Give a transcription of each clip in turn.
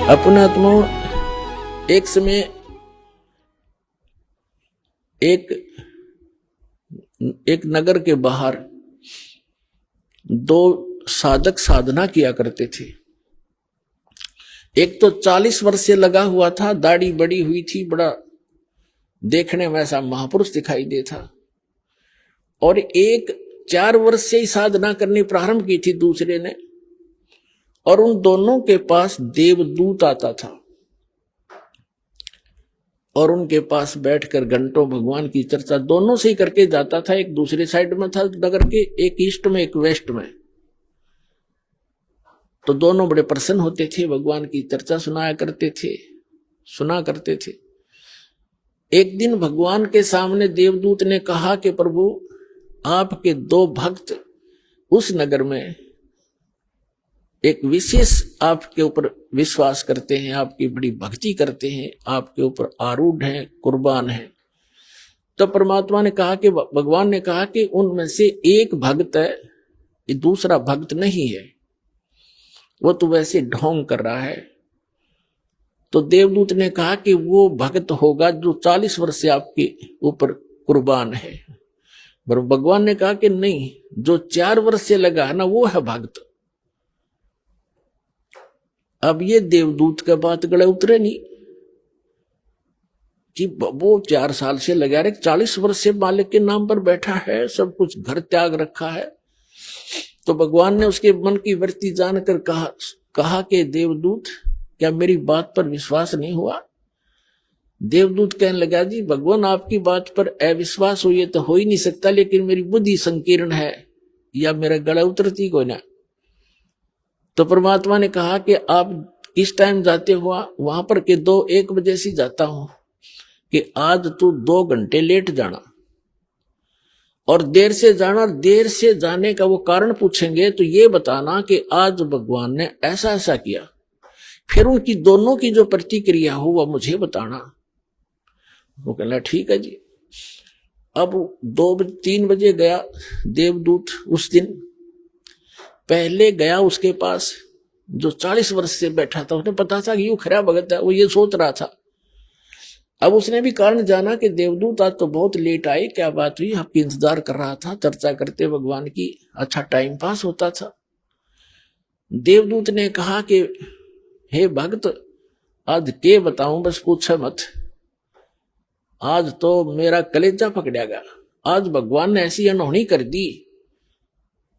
अपने आत्माओं, एक समय एक नगर के बाहर दो साधक साधना किया करते थे। एक तो 40 वर्ष से लगा हुआ था, दाढ़ी बड़ी हुई थी, बड़ा देखने में ऐसा महापुरुष दिखाई देता। और एक 4 वर्ष से ही साधना करनी प्रारंभ की थी दूसरे ने, और उन दोनों के पास देवदूत आता था और उनके पास बैठकर घंटों भगवान की चर्चा दोनों से ही करके जाता था। एक दूसरे साइड में था नगर के, एक ईस्ट में एक वेस्ट में। तो दोनों बड़े प्रसन्न होते थे, भगवान की चर्चा सुना करते थे। एक दिन भगवान के सामने देवदूत ने कहा कि प्रभु, आपके 2 भक्त उस नगर में एक विशेष आपके ऊपर विश्वास करते हैं, आपकी बड़ी भक्ति करते हैं, आपके ऊपर आरूढ़ हैं, कुर्बान हैं। तो परमात्मा ने कहा कि भगवान ने कहा कि उनमें से एक भक्त है, ये दूसरा भक्त नहीं है, वो तो वैसे ढोंग कर रहा है। तो देवदूत ने कहा कि वो भक्त होगा जो 40 वर्ष से आपके ऊपर कुर्बान है। पर भगवान ने कहा कि नहीं, जो 4 वर्ष से लगा है ना, वो है भक्त। अब ये देवदूत के बात गले उतरे नहीं कि वो 4 साल से लगा रहे, 40 वर्ष से मालिक के नाम पर बैठा है, सब कुछ घर त्याग रखा है। तो भगवान ने उसके मन की वृत्ति जानकर कहा कि देवदूत, क्या मेरी बात पर विश्वास नहीं हुआ? देवदूत कहने लगा, जी भगवान, आपकी बात पर अविश्वास हुई तो हो ही नहीं सकता, लेकिन मेरी बुद्धि संकीर्ण है, या मेरा गला उतरती को ना। तो परमात्मा ने कहा कि आप किस टाइम जाते हुआ वहां पर के 1 बजे से जाता हूं, कि आज तू 2 घंटे लेट जाना और देर से जाना। देर से जाने का वो कारण पूछेंगे तो ये बताना कि आज भगवान ने ऐसा ऐसा किया। फिर उनकी दोनों की जो प्रतिक्रिया हो वह मुझे बताना। वो कहला ठीक है जी। अब 2-3 बजे गया देवदूत। उस दिन पहले गया उसके पास जो 40 वर्ष से बैठा था, उसने पता था कि यूं खरा भगत है, वो ये सोच रहा था। अब उसने भी कारण जाना कि देवदूत आज तो बहुत लेट आए, क्या बात हुई? आपकी इंतजार कर रहा था, चर्चा करते भगवान की, अच्छा टाइम पास होता था। देवदूत ने कहा कि हे भक्त, आज के बताऊं, बस पूछे मत, आज तो मेरा कलेजा पकड़ेगा। आज भगवान ने ऐसी अनहोनी कर दी।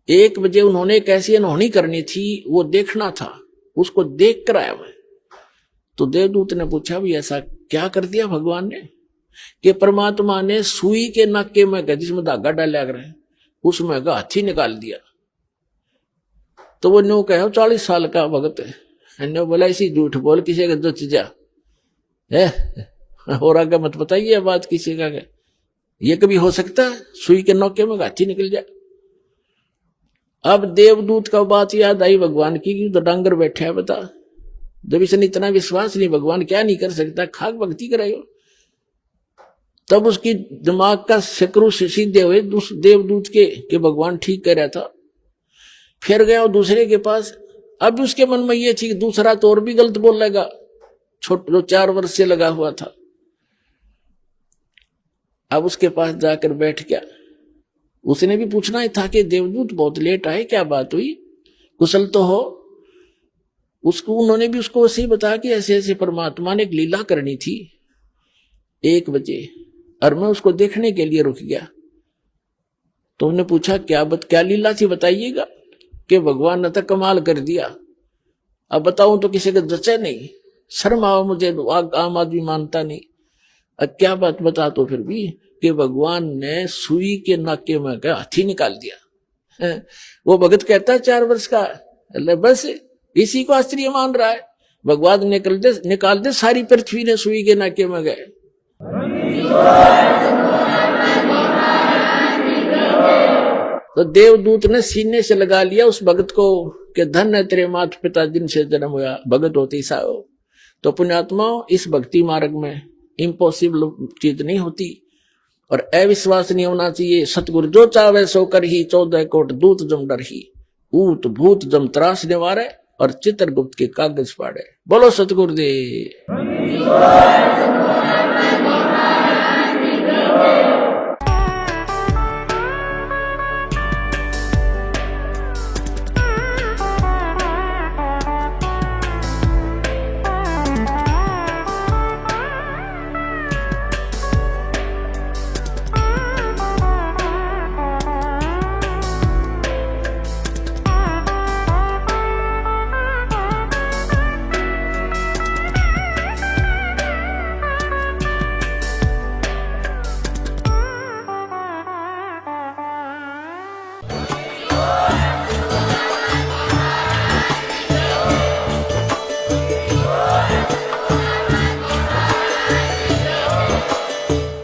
1 बजे उन्होंने कैसी अनहोनी करनी थी वो देखना था, उसको देख कर आया मैं। तो देवदूत ने पूछा, भी ऐसा क्या कर दिया भगवान ने? कि परमात्मा ने सुई के नाके में जिसमें धागा डाला रहे, उसमें हाथी निकाल दिया। तो वो नो कहो 40 साल का भगत है, ने बोला इसी झूठ बोल किसी का जो चीजा है और आगे मत बताइए बात किसी का, ये कभी हो सकता है सुई के नोके में हाथी निकल जाए? अब देवदूत का बात याद आई भगवान की, तो डांगर बैठे है, बता, जब इसने इतना विश्वास नहीं, भगवान क्या नहीं कर सकता, खाक भक्ति कराइयो। तब उसकी दिमाग का शक्रु सीधे हुए देवदूत के भगवान ठीक कह रहा था। फिर गया दूसरे के पास। अब उसके मन में ये थी कि दूसरा तो और भी गलत बोल लेगा, जो 4 वर्ष से लगा हुआ था। अब उसके पास जाकर बैठ गया। उसने भी पूछना ही था कि देवदूत बहुत लेट आए, क्या बात हुई, कुशल तो हो? उन्होंने भी उसको ऐसे ही बताया कि ऐसे ऐसे परमात्मा ने एक लीला करनी थी 1 बजे, और मैं उसको देखने के लिए रुक गया। तो उन्होंने पूछा क्या लीला थी, बताइएगा। कि भगवान ने तो कमाल कर दिया, अब बताऊं तो किसी का जचे नहीं, शर्म आओ मुझे, आम आदमी मानता नहीं। अब क्या बात बता तो फिर भी, कि भगवान ने सुई के नाके में हाथी निकाल दिया। वो भगत कहता है 4 वर्ष का, बस इसी को आश्चर्य मान रहा है। भगवान निकाल दे सारी पृथ्वी ने सुई के नाके में गए। तो देवदूत ने सीने से लगा लिया उस भगत को कि धन है तेरे माता पिता जिनसे जन्म हुआ, भगत होती सा हो। तो पुण्यात्माओं, इस भक्ति मार्ग में इम्पॉसिबल चीज नहीं होती और अविश्वास नहीं होना चाहिए। सतगुरु जो चावे सो कर ही, 14 कोट दूत जम डर ही, ऊत भूत जम त्रास निवारे, और चित्रगुप्त के कागज फाड़े। बोलो सतगुरुदेव।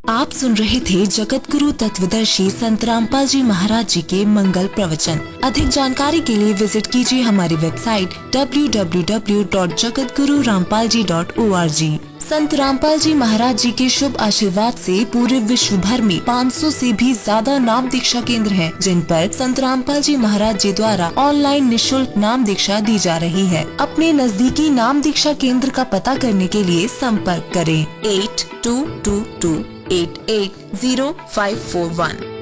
आप सुन रहे थे जगत गुरु तत्वदर्शी संत रामपाल जी महाराज जी के मंगल प्रवचन। अधिक जानकारी के लिए विजिट कीजिए हमारी वेबसाइट www.jagatgururampalji.org। संत रामपाल जी महाराज जी के शुभ आशीर्वाद से पूरे विश्व भर में 500 से भी ज्यादा नाम दीक्षा केंद्र हैं, जिन पर संत रामपाल जी महाराज जी द्वारा ऑनलाइन निशुल्क नाम दीक्षा दी जा रही है। अपने नजदीकी नाम दीक्षा केंद्र का पता करने के लिए संपर्क करें 8222880541।